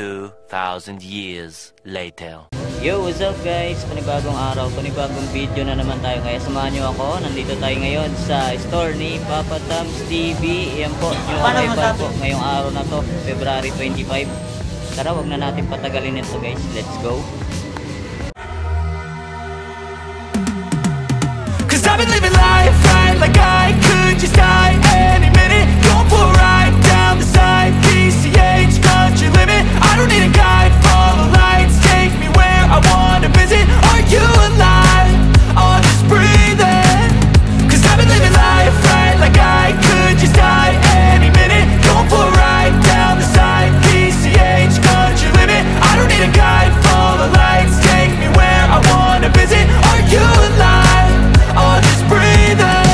2,000 years later. Yo, what's up guys? Panibagong araw, panibagong video na naman tayo. Kaya samahan nyo ako. Nandito tayo ngayon sa store ni Papa Tom's TV. Yan po, yung arrival po ngayong araw na to, February 25. Tara, wag na natin patagalin ito guys. Let's go. Cause I've been living life right like I could just die any minute. Going for a ride down the side, PCH, country limit. I don't need a guide, follow lights, take me where I wanna visit. Are you alive? I'll just breathe in. Cause I've been living life right like I could just die any minute. Going for a ride down the side, PCH, country limit. I don't need a guide, follow lights, take me where I wanna visit. Are you alive? I'll just breathe in.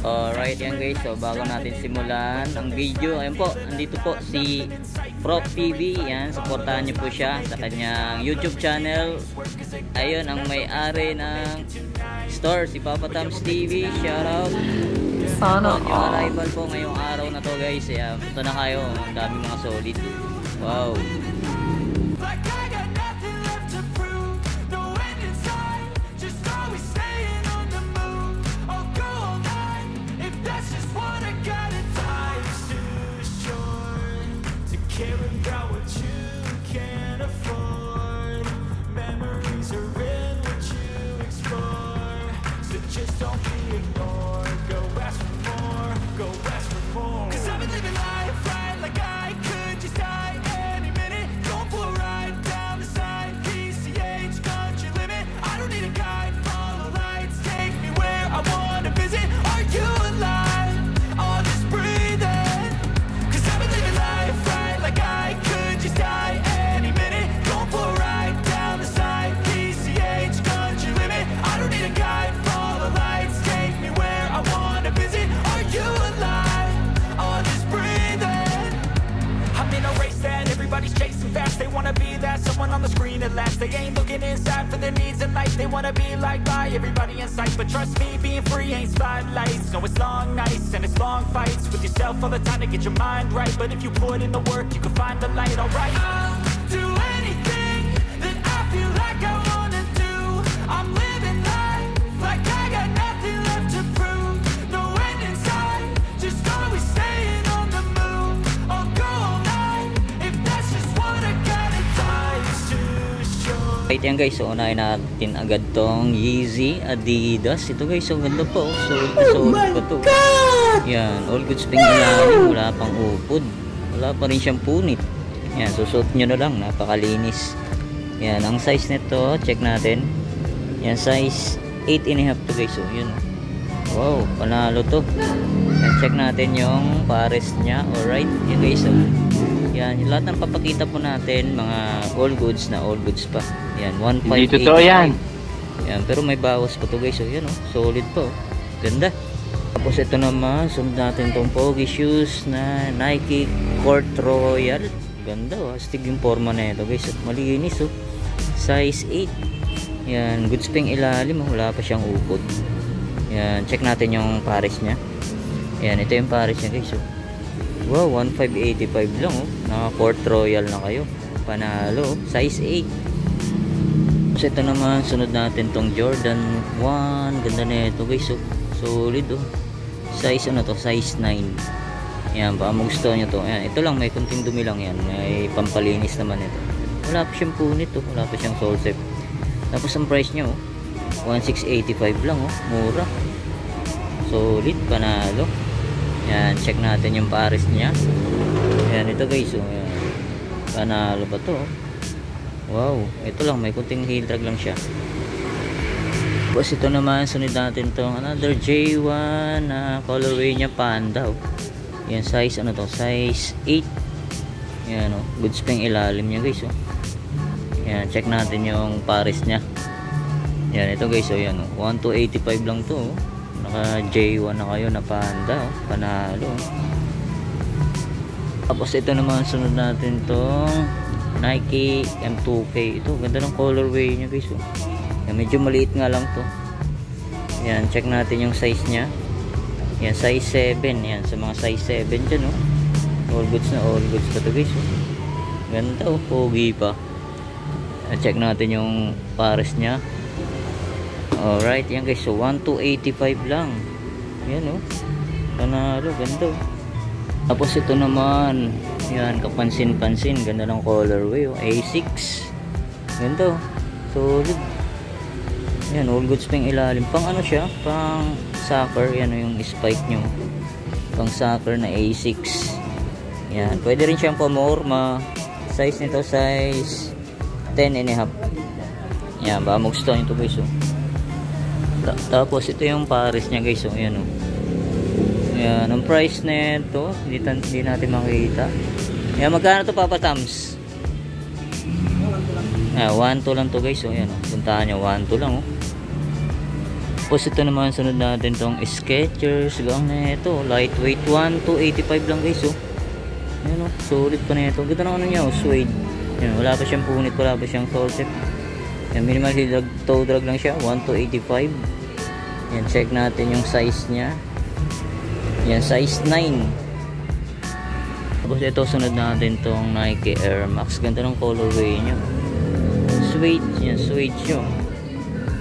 Alright, yan guys. So bago natin simulan ang video, ayun po, andito po si Prof TV. Yan, supportahan niyo po siya sa kanyang YouTube channel. Ayun, ang may-ari ng store, si Papa Tom's TV. Shoutout. Sana yung arrival po ngayong araw na to guys. Ayan, punta na kayo. Ang daming mga solid. Wow. They ain't looking inside for their needs in life. They wanna be like by everybody in sight. But trust me, being free ain't spotlights. No, it's long nights and it's long fights with yourself all the time to get your mind right. But if you put in the work, you can find the light. Alright, I'll do anything that I feel like I wanna do. I'm living life like I got nothing left to prove. No end in sight, just always staying on the move. I'll go all night if that's just what I gotta do. Right, yan guys, so unahin natin agad tong Yeezy Adidas. Ito guys, so ganda po. Solid pa to. Yan, all goods pink ilalim. Wala pang upod. Wala pa rin siyang punit. Yan, susuot nyo na lang. Napakalinis. Yan, ang size nito, check natin. Yan, size 8.5 to guys. So yun. Wow, panalo to. Yan, check natin yung pares niya. Alright, yan guys. So yan, yung lahat ng papakita po natin, mga all goods na all goods pa. Yan, 1.5. Hindi totoo yan. Yan, pero may bawas pa to guys. So yan, oh, solid po. Ganda. Tapos ito naman, sunod natin tong Pogi shoes na Nike Court Royal. Ganda, oh. Astig yung forma na ito guys. Malinis, oh. Size 8. Yan, goods pink ilalim, oh. Wala pa siyang upod. Yan, check natin yung pares niya. Yan, ito yung pares niya guys, oh. Wow, 1,585 lang, oh. Naka Court Royal na kayo. Panalo, oh. Size 8. So ito naman, sunod natin tong Jordan 1. Ganda na ito guys, oh. Solid, oh. Size ano to? Size 9. Yan, baka magustuhan nyo to. Yan, ito lang, may kunting dumi lang yan. May pampalinis naman ito. Wala pa siyang punit, oh. Wala pa siyang sole set. Tapos ang price nyo, oh, 1,685 lang, oh. Mura. Solid, panalo. Yan, check natin yung pares niya. Yan, ito guys, oh. Yan. Panalo ba to, oh. Wow, ito lang, may kunting heel drag lang siya. Tapos ito naman, sunod natin tong another J1 na colorway niya, panda, oh. Yan, size ano to, size 8. Yan, oh, goods pang ilalim niya guys, oh. Yan, check natin yung pares niya. Yan, ito guys, oh, yan, oh, 1,285 lang to, oh. Naka J1 na kayo na panda, oh. Panalo, oh. Tapos ito naman, sunod natin tong Nike M2K. Ito, ganda ng colorway niya guys, oh. Yan, medyo maliit nga lang to. Yan, check natin yung size niya. Yan, size 7. Yan, sa mga size 7 dyan, oh. All goods na all goods pa to guys, oh. Ganda oh, pogi pa. Check natin yung pares niya. Alright, yan guys. So 1285 lang. Yan oh. Panalo, ganda oh. Tapos ito naman, yan, kapansin-pansin. Ganda ng colorway oh. A6. Ganda oh. Solid. Yan, all goods pang ilalim. Pang ano siya? Pang soccer. Yan oh, yung spike nyo. Pang soccer na A6. Yan, pwede rin siyang pamorma. Size nito, size 10.5. Yan, bamog stone ito guys oh. Tapos ito yung pares niya guys oh. Yan oh. Yan, ang price nito hindi natin makita. Yan, magkano to Papa Tams? 1.2 lang to guys oh. Yan oh. Puntahan nyo, 1.2 lang oh. Tapos ito naman sunod natin tong Skechers gang na ito, lightweight 1285 lang guys oh. Yan oh, solid pa na ito. Ganda na ano niya oh, suede. Yan, wala pa siyang punit, wala pa siyang sole tip. Yan, minimal toe drag lang siya, 1285. Yan, check natin yung size niya. Yan, size 9. Tapos ito, sunod natin tong Nike Air Max. Ganda ng colorway niya. Suede, yan, suede siya.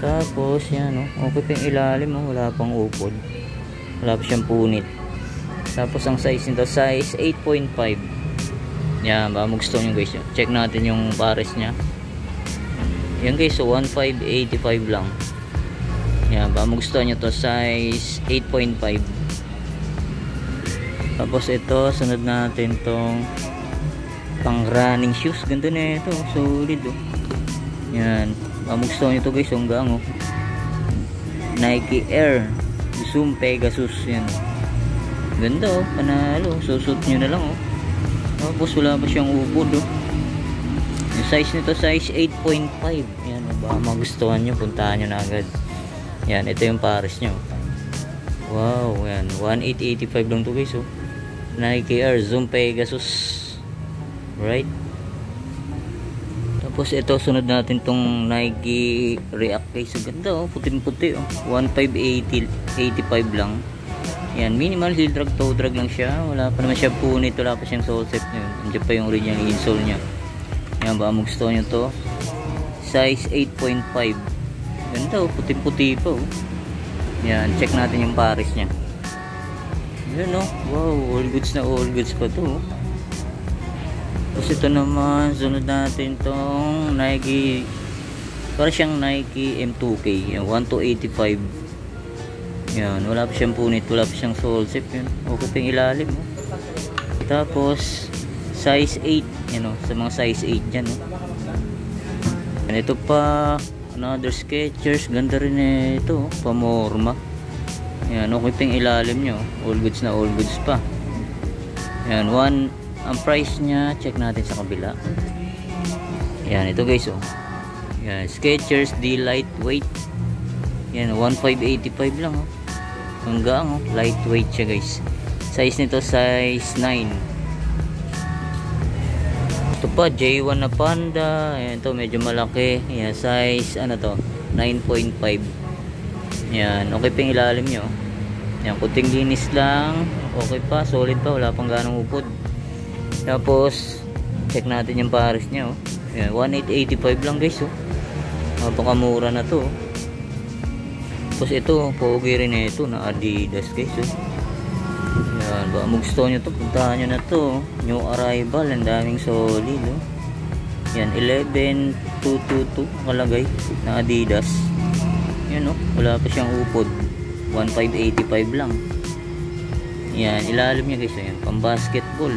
Tapos, yan oh, okay pa yung ilalim oh, wala pang upod. Wala pa siyang punit. Tapos ang size nito, size 8.5. Yan, bamog stone yung guys. Check natin yung pares nya. Yan guys, so 1585 lang. Yan, bamog stone nyo to, size 8.5. Tapos ito, sunod natin tong pang running shoes. Ganda na ito, solid oh. Yan, bamog stone nyo to guys, hanggang oh. Nike Air Zoom Pegasus. Yan, ganda oh, panalo. Susot nyo na lang oh. Tapos wala pa siyang upod oh. Yung size nito, size 8.5. Yan oh, baka magustuhan nyo, puntahan nyo na agad. Yan, ito yung pares nyo. Wow, yan, 1885 lang to guys oh. Nike Air Zoom Pegasus. Right. Tapos ito, sunod natin tong Nike React guys. So, ganda oh, puting-puti oh. 1585 lang. Yan, minimal heel drag, toe drag lang siya. Wala pa naman siya punit, wala pa siyang sole set. Nandiyan pa yung original insole nya. Yan, bamog stone nyo to, size 8.5. Ganda oh, puti-puti pa oh. Yan, check natin yung pares nya. Yan oh, wow, all goods na all goods pa to oh. Tapos ito naman, sunod natin tong Nike, para siyang Nike M2K. Yan, 1285. Yan, wala pa siyang punit, wala pa siyang sole zip. Yan, okay pa yung ilalim oh. Tapos size 8, yan oh, sa mga size 8 dyan oh. Yan, ito pa another Skechers. Ganda rin ito oh, pamorma. Yan, okay pa yung ilalim nyo, all goods na all goods pa. Yan, ang price nya, check natin sa kabila. Yan, ito guys oh. Yan, Skechers D lightweight. Yan, 1585 lang oh. Hanggang oh, lightweight siya guys. Size nito, size 9. Ito pa, J1 na Panda. Ayan, ito medyo malaki. Ayan, size ano to, 9.5. Yan, okay pa yung ilalim nyo. Yan, kunting linis lang. Okay pa, solid pa, wala pang ganong upod. Tapos check natin yung pares nya oh. Yan, 1885 lang guys oh. Napakamura na to oh. Tapos ito, pogi rin na ito na Adidas guys oh. Yan, baka mag-gusto nyo to, puntahan nyo na to oh. New arrival, ang daming solid oh. Yan, 11222 kalagay na Adidas. Yan oh, wala pa siyang upod, 1585 lang. Yan, ilalim niya guys, yan, pang basketball.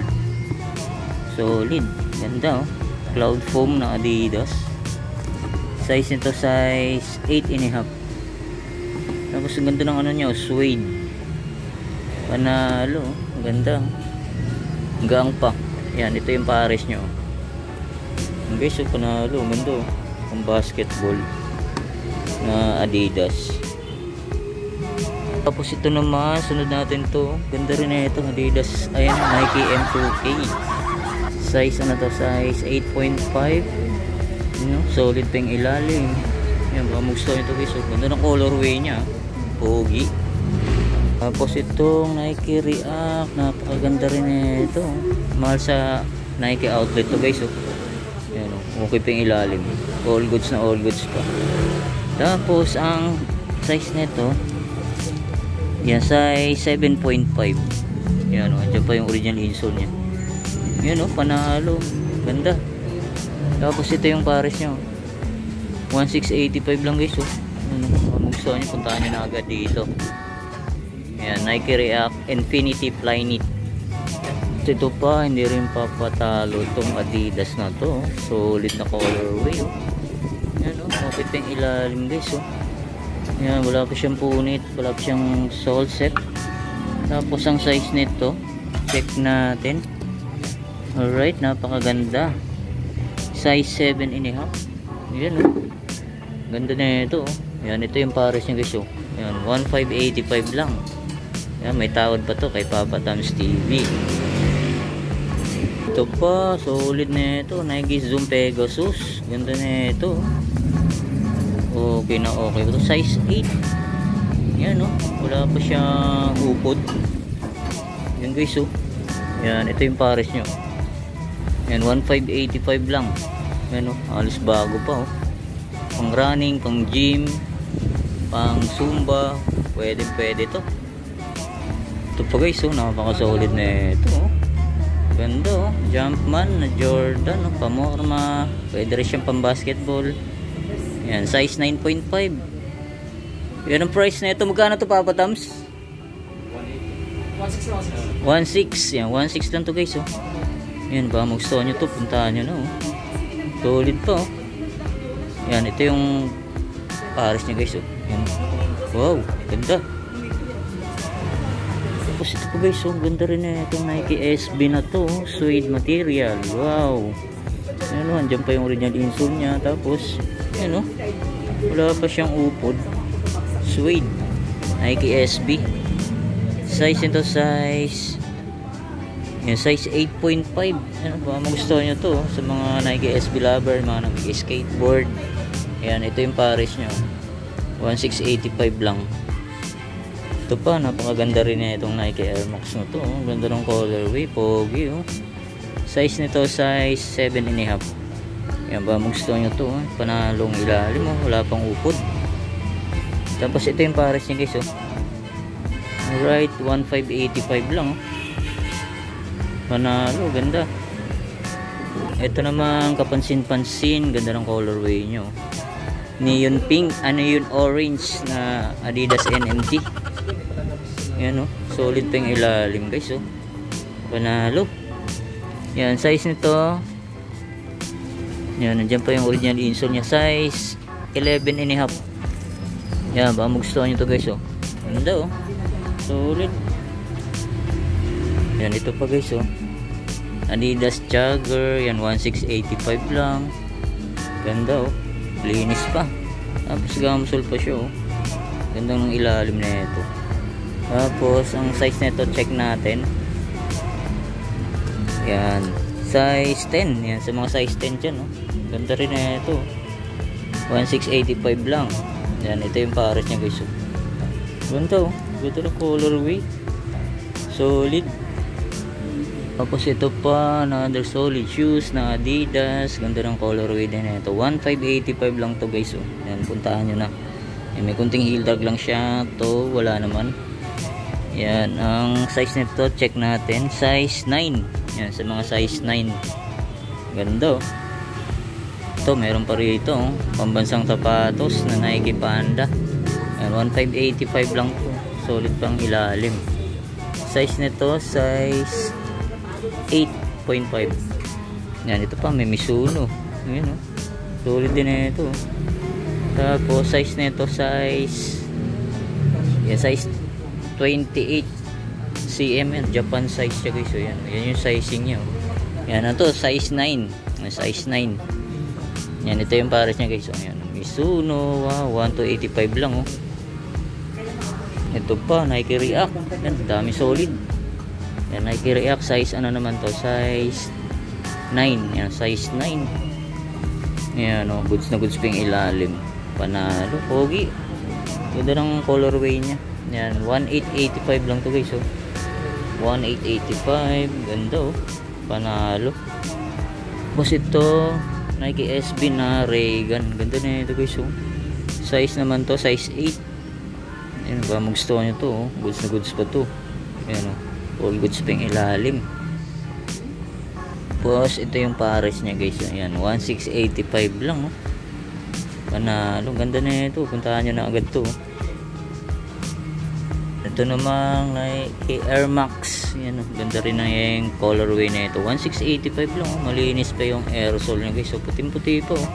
Solid, ganda oh. Cloud foam na Adidas. Size nito, size 8.5. Tapos ang ganda ng ano niya, suede. Panalo, ang ganda. Hanggang pa. Yan, ito yung pares nyo. Ang guys, so panalo, ang ganda. Pang basketball na Adidas. Tapos ito naman, sunod natin to. Ganda rin na ito, Adidas. Ayan, Nike M2K. Size ano to, size 8.5. Solid pa yung ilalim. Yan, baka mag-store nito guys. So, ganda ng colorway nya. Pogi. Tapos itong Nike React, napakaganda rin ito. Mahal sa Nike outlet to guys, oh. Yan, oh. Okay pa yung ilalim. All goods na all goods pa. Tapos ang size nito, yan, size 7.5. Yan, oh. Andiyan pa yung original insole nya. Yan, oh, panalo. Ganda. Tapos ito yung pares nya, oh. 1685 lang guys, oh. Ano, kung gusto nyo, puntahan nyo na agad dito. Ayan, Nike React Infinity Flyknit. Ito pa, hindi rin papatalo itong Adidas na to, oh. Solid na colorway, oh. Ayan, oh, kapit yung ilalim guys, oh. Ayan, wala pa siyang punit, wala pa siyang sole set. Tapos ang size nito, check natin. Alright, napakaganda. Size 7.5. Ayan, oh. Ganda na ito, oh. Ayan, ito yung pares niya guys, oh. Ayan, 1585 lang. Ayan, may tawad pa to kay Papa Tom's TV. Ito pa, solid na ito. Nike Zoom Pegasus. Ganda na ito. Okay na okay. Ito size 8. Ayan, oh. Wala pa siyang upod. Ayan guys, oh. Ayan, ito yung pares nyo. Ayan, 1585 lang. Ayan, oh. Halos bago pa, oh. Pang running, pang gym, pang zumba, pwede to. Ito pa guys, oh, napaka-solid na ito, oh. Ganda, oh. Jumpman na Jordan, oh. Pamorma, pwede rin siyang pang basketball. Yan, size 9.5. Yan ang price na ito. Magkano to, Papa Toms? 1.6. Yan, 1.6 lang to guys, oh. Yan, baka magustuhan nyo to, puntahan nyo na, oh. Solid pa, oh. Yan, ito yung pares niya guys, oh. Yan. Wow, ganda. Tapos ito po guys, oh, ganda rin na itong Nike SB na to, oh. Suede material. Wow. Yan, oh, andyan pa yung original insole nya. Tapos yan, oh, wala pa siyang upod. Suede Nike SB. Size nito, size yan, size 8.5. Yan, baka magustuhan nyo to, oh, sa mga Nike SB lover, mga nag-skateboard. Yan, ito yung pares nyo, 1685 lang. Ito pa, napakaganda rin na itong Nike Air Max na to, oh. Ganda ng colorway, pogi, oh. Size nito, size 7.5. Yan, ba gusto nyo to, oh. Panalong ilalim, oh. Wala pang upod. Tapos ito yung pares niya guys, oh. Alright, 1585 lang, oh. Panalo, ganda. Ito naman, kapansin-pansin, ganda ng colorway nyo. Neon pink, neon orange na Adidas NMD. Yan, oh, solid pa yung ilalim guys, oh. Panalo. Yan, size nito, yan, nandiyan pa yung original insole nya, size 11.5. Yan, baka magustuhan nyo to guys, oh. Ganda, oh. Solid. Yan, ito pa guys, oh. Adidas Jogger. Yan, 1685 lang. Ganda, oh. Linis pa. Tapos gamsol pa siya, oh. Ganda ng ilalim na ito. Tapos ang size nito, check natin. Yan, size 10. Yan, sa mga size 10 dyan, oh. Ganda rin na ito. 1685 lang. Yan, ito yung pares niya guys, oh. Ganda, oh. Ganda ng colorway. Solid. Tapos ito pa, another solid shoes na Adidas. Ganda ng colorway din ito. 1585 lang to guys, oh. Yan, puntahan nyo na. Yan, may kunting heel drag lang siya. To, wala naman. Yan, ang size nito, check natin. Size 9. Yan, sa mga size 9. Ganda, oh. Ito, meron pa rito, oh. Pambansang sapatos na Nike Panda. Yan, 1585 lang to. Solid pang ilalim. Size nito, size 8.5. Yan, ito pa, may Mizuno. Yan, oh. Solid din na ito. Tapos size nito, size yan, size 28 cm. Yan, Japan size siya guys, so yan, yan yung sizing niya, oh. Yan, ito, size 9. Size 9. Yan, ito yung pares niya guys, so yan, Mizuno. Wow, 1285 lang, oh. Ito pa, Nike React. Yan, dami solid. Yan, Nike React, size ano naman to, size 9. Yan, size 9. Yan, oh, goods na goods pa yung ilalim. Panalo, pogi. Ganda ng colorway nya. Yan, 1885 lang to guys, oh. 1885, ganda, oh. Panalo. Tapos ito Nike SB na Ray-Gun. Ganda na ito guys, oh. Size naman to, size 8. Ayan, ba magustuhan nyo to, oh. Goods na goods pa to. Ayan, oh. All goods pa yung ilalim. Tapos ito yung pares niya guys. Ayan, 1685 lang, oh. Panalo. Ganda na ito. Puntahan nyo na agad to, oh. Ito namang Nike Air Max. Yan, oh. Ganda rin na yung colorway na ito. 1685 lang, oh. Malinis pa yung aerosol niya guys. So puting-puti pa, oh.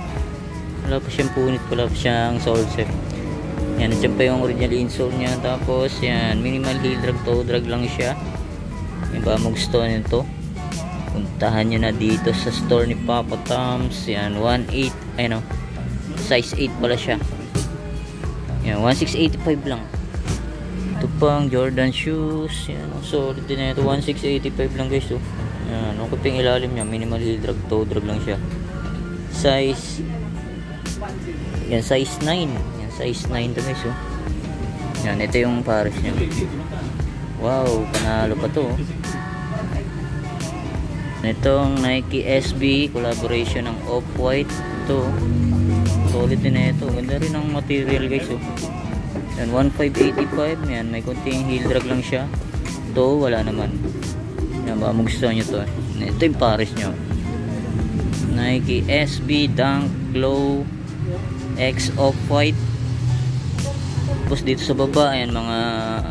Wala pa siyang punit, wala pa siyang sole set. Yan, nandiyan pa yung original insole niya. Tapos yan, minimal heel drag, toe drag lang siya. Yan ba magustuhan nyo ito? Puntahan nyo na dito sa store ni Papa Tom's. Yan, 18, ayun, oh. Size 8 pala siya. Yan, 1685 lang. Ito pang Jordan shoes. Yan, solid din na ito. 1685 lang guys, oh. Yan, okay pa yung ilalim niya. Minimal heel drag, toe drag lang siya. Size, yan, size 9. Yan, size 9 to guys, oh. Yan, ito yung pares niya. Wow, panalo pa to, oh. Itong Nike SB collaboration ng Off-White. Ito, solid din na ito. Ganda rin ang material guys, oh. Yan, 1585. Yan, may konting heel drag lang siya. Ito, wala naman. Yan, baka magustuhan nyo to, eh. Ito yung pares nyo. Nike SB Dunk Glow X Off-White. Tapos dito sa baba, ayan, mga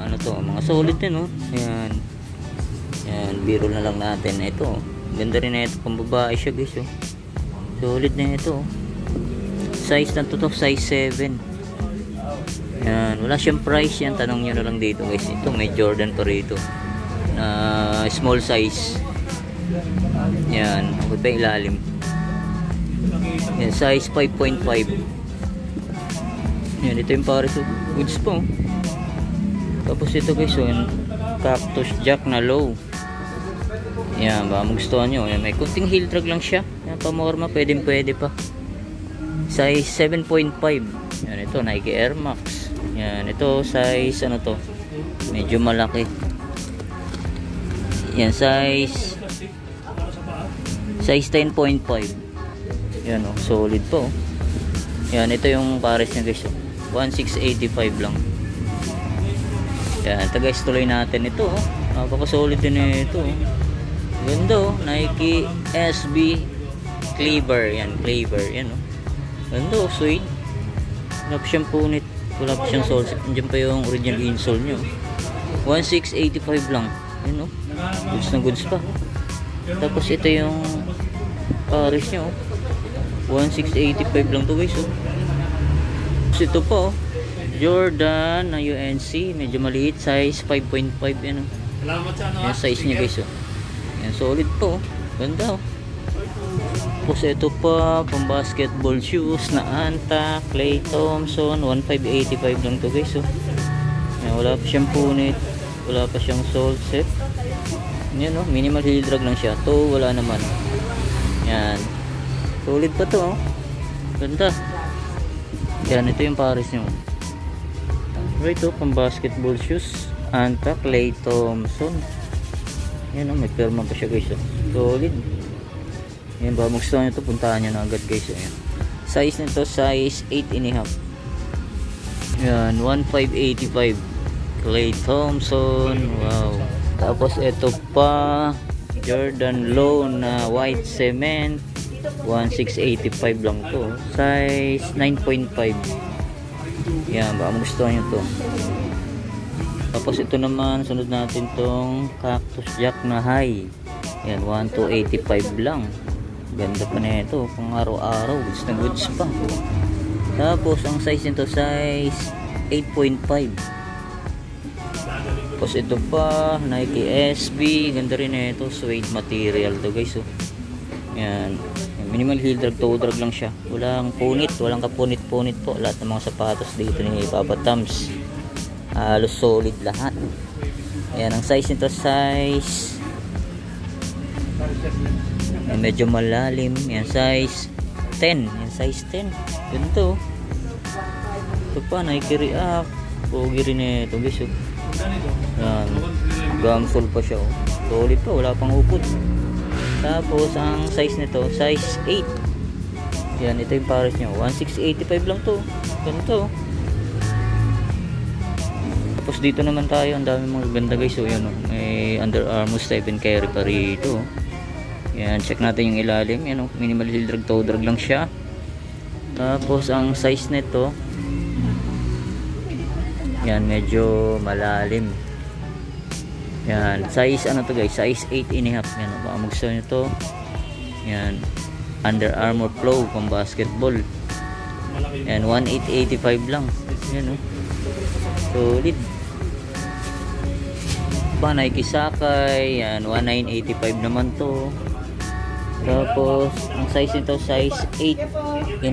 ano to, mga solid din, oh. Ayan. Ayan, biro na lang natin. Ito, ganda rin na ito. Pang babae siya guys, oh. Solid na ito, oh. Size na to, size 7. Yan, wala siyang price yan. Tanong nyo na lang dito guys. Ito may Jordan pa rito na small size. Yan, okay pa ilalim. Yan, size 5.5. Yan, ito yung pares of goods po. Tapos ito guys, yung Cactus Jack na low. Yan, baka magustuhan nyo. Yan, may kunting heel drag lang siya. Yan, pamorma, pwede pa. Size 7.5. Yan, ito Nike Air Max. Yan, ito size ano to, medyo malaki. Yan, size 10.5. Yan, oh, solid po. Yan, ito yung pares niya guys, 1685 lang. Yan, ito guys, tuloy natin ito, oh. Napaka-solid din ito, oh. Ganda, oh. Nike SB Cleaver. Yan, Cleaver. Yan, oh. Ganda, oh, suede. Wala pa siyang punit, wala pa siyang sole. Andiyan pa yung original insole nyo. 1685 lang. Yan, oh. Goods na goods pa. Tapos ito yung pares nyo, oh. 1685 lang to guys, oh. Tapos ito pa, oh. Jordan na UNC, medyo maliit, size 5.5. Yan, oh. Yung size niya guys, oh. Yan, solid po, oh. Ganda, oh. Tapos ito pa, pang basketball shoes na Anta, Klay Thompson, 1585 lang to guys, oh. Yan, wala pa siyang punit, wala pa siyang sole set. Yan, oh, minimal heel drag lang siya. To, wala naman. Yan, solid pa to, oh. Ganda. Yan, ito yung pares nyo. Right, oh, pang basketball shoes Anta, Klay Thompson. Yan, oh, may perma pa siya guys, oh. Solid. Yan, ba magustuhan nyo ito, puntahan nyo na agad guys. Ayan. Size nito, size 8.5. Yan, 1585. Klay Thompson. Wow. Tapos ito pa, Jordan Low na white cement, 1685 lang to. Size 9.5. Yan, ba magustuhan nyo ito. Tapos ito naman, sunod natin tong Cactus Jack na high. Yan, 1285 lang. Ganda pa na ito, pang araw-araw, goods na goods pa. Tapos ang size nito, size 8.5. Tapos ito pa, Nike SB, ganda rin na ito, suede material to guys, oh. Yan, minimal heel drag, toe drag lang siya. Walang punit, walang kapunit-punit po. Lahat ng mga sapatos dito ni Papa Tom's, halos solid lahat. Yan, ang size nito, size medyo malalim. Yan, size 10. Yan, size 10. Ganito. Ito pa, Nike React. Pogi rin ito guys, oh. Yan, gamsol pa siya, oh. Solid pa, wala pang upod. Tapos ang size nito, size 8. Yan, ito yung pares nyo. 1685 lang to. Ganito. Tapos dito naman tayo, ang dami mga ganda guys. So yan, may Under Armour 7 carry pa rito. Yan, check natin yung ilalim. Yan, minimal heel drag, toe drag lang siya. Tapos ang size nito, yan, medyo malalim. Yan, size ano to guys, size 8.5. Yan, baka magustuhan nyo to. Yan, Under Armour Flow pang basketball. Yan, 1885 lang. Yan, solid. Pa Nike Sakay, yan, 1985 naman to. Tapos ang size nito, size 8.5.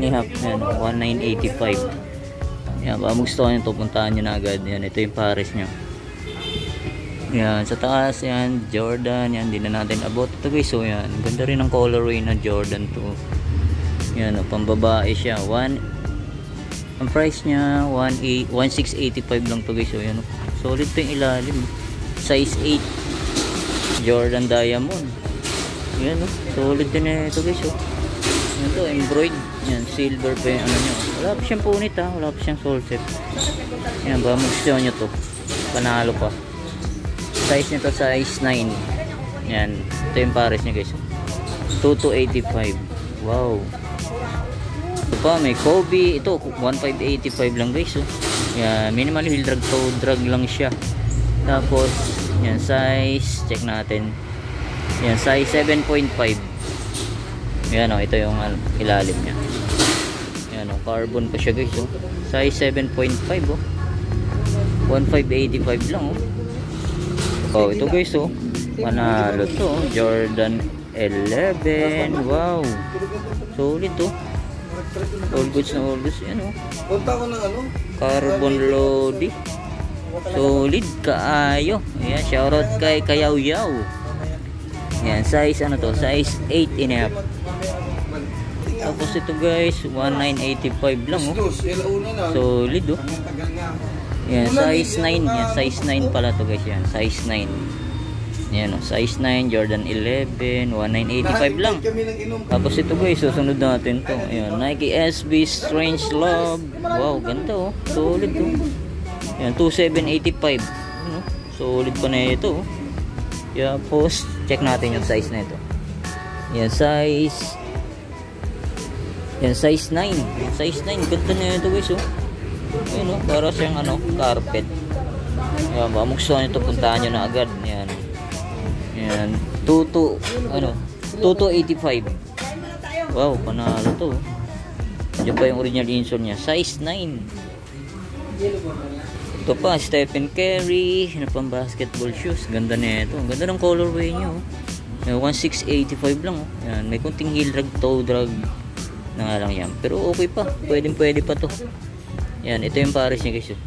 Yan, 1985. Yan, baka magustuhan nyo to, puntahan nyo na agad. Yan, ito yung pares nyo. Yan, sa taas, yan, Jordan. Yan, hindi na natin abot. Ito guys, so yan, ganda rin ang colorway na Jordan to. Yan, pambabae siya. Ang price niya, 1685 lang to guys. So yan, solid to yung ilalim. Size 8 Jordan Diamond. Yan, solid din na ito guys. Yan to, embroidered. Yan, silver pa yung ano nyo. Wala pa siyang punit ha, wala pa siyang sole set. Yan, baka magustuhan nyo to, panalo pa. Size nito, size 9. Yan, ito yung pares nyo guys. 2285. Wow. Ito pa, may Kobe. Ito, 1585 lang guys. Yan, minimal heel drag, toe drag lang siya. Tapos, yan, size, check natin. Yan, size 7.5. Yan o, ito yung ilalim nya. Yan o, carbon pa siya guys. Size 7.5 o. 1585 lang o. Oh, ito guys panalo to, Jordan 11. Wow, solid to. All goods na all goods. Yan carbon lodi. Solid kaayo. Ayan, shoutout kay Kayaw-Yaw. Yan, size ano to, size 8.5. Tapos ito guys, 1985 lang solid yan, size 9. Yan, size 9 pala to guys. Yan, size 9. Yan size 9, Jordan 11, 1985 lang. Tapos ito guys, susunod natin to. Ayan, Nike SB Strange Love. Wow, ganda solid to. Yan, 2785. Solid pa na ito. Yan, post, check natin yung size na ito. Yan, size 9. Size 9, ganda na ito guys. Ayun, para siyang carpet. Yan, baka magustuhan nyo ito, puntahan nyo na agad. Yan. Yan, 2285. Wow, panalo to. Diyan pa yung original insole niya. Size 9. Ito pa, Stephen Curry, pang basketball shoes. Ganda na ito. Ganda ng colorway nyo. 1685 lang. Yan, may kunting heel drag, toe drag na nga lang yan. Pero okay pa. Pwede pa to. Yan, ito yung pares niya guys.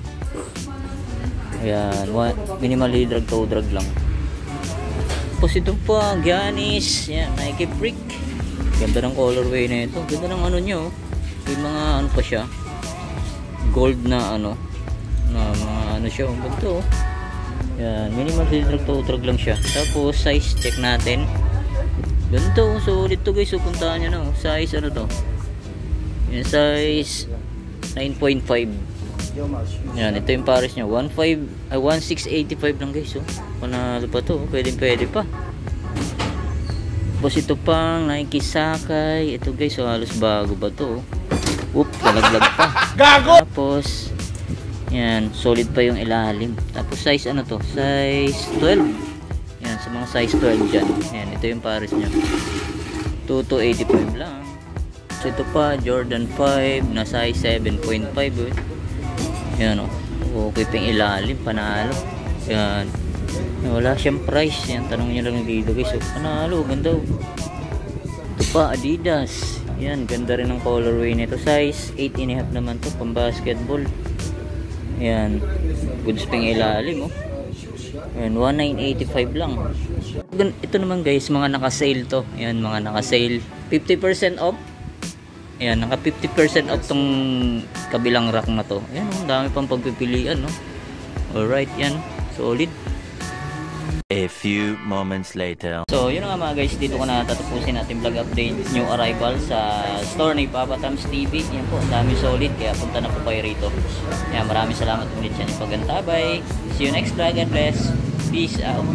Ayan, minimal heel drag, toe drag lang. Tapos ito pa, Giannis. Yan, Nike Freak. Ganda ng colorway na ito. Ganda ng ano nyo. May mga pa siya. Gold na na mga siya. Ganda Yan, minimal heel drag, toe drag lang siya. Tapos size, check natin. Ganito, solid to guys. Puntahan nyo na. Size ano to? Yan, size 9.5. Yan, ito yung pares nya. 1685 lang guys. Panalo pa to. Pwede pa. Tapos ito pang Nike Sakay. Ito guys, halos bago ba to? Oop, talaglag pa. Gago! Tapos yan, solid pa yung ilalim. Tapos size ano to? Size 12. Yan, sa mga size 12 dyan. Yan, ito yung pares nya. 2285 lang. So ito pa, Jordan 5 na size 7.5 Yan okay pa yung ilalim, panalo. Yan, wala siyang price. Yan, tanong nyo lang dito guys. Panalo, ganda. Ito pa, Adidas. Yan, ganda rin ang colorway nito. Size 8.5 naman to, pang basketball. Yan, goods pa yung ilalim Yan, 1985 lang. Ito naman guys, mga naka-sale to. Yan, mga naka-sale, 50% off. Ayan, naka 50% off tong kabilang rack na to. Ayan, dami pang pagpipilian Alright, yan, solid. A few moments later. So yun nga mga guys, dito ko na tatapusin natin vlog update, new arrival sa store ni Papa Tams TV. Yan po, ang dami solid, kaya punta na po kayo rito. Yan, maraming salamat ulit sa inyong paggantabay. See you next vlog, God bless. Peace out.